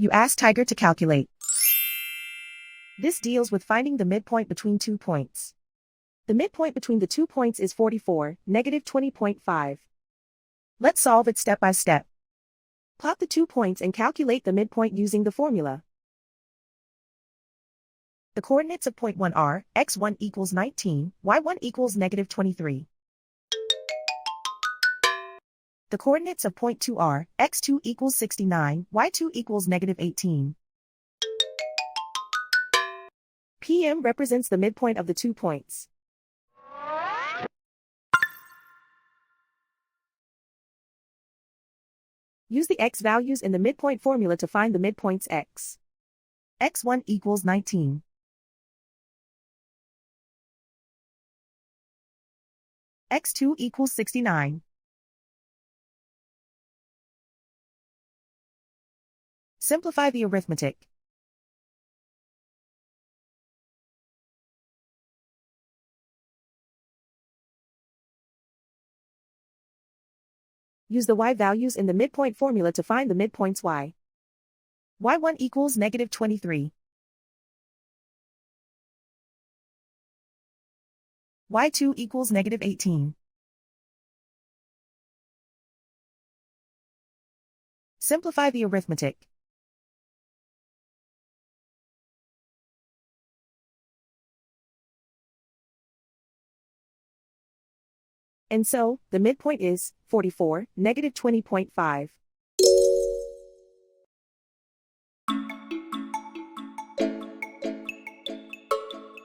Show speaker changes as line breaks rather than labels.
You ask Tiger to calculate. This deals with finding the midpoint between 2 points. The midpoint between the 2 points is 44, negative 20.5. Let's solve it step by step. Plot the 2 points and calculate the midpoint using the formula. The coordinates of point 1 are, x1 equals 19, y1 equals negative 23. The coordinates of point 2 are, x2 equals 69, y2 equals negative 18. PM represents the midpoint of the 2 points. Use the x values in the midpoint formula to find the midpoints x. x1 equals 19. x2 equals 69. Simplify the arithmetic. Use the y values in the midpoint formula to find the midpoints y. y1 equals negative 23. y2 equals negative 18. Simplify the arithmetic. And so, the midpoint is 44, negative 20.5.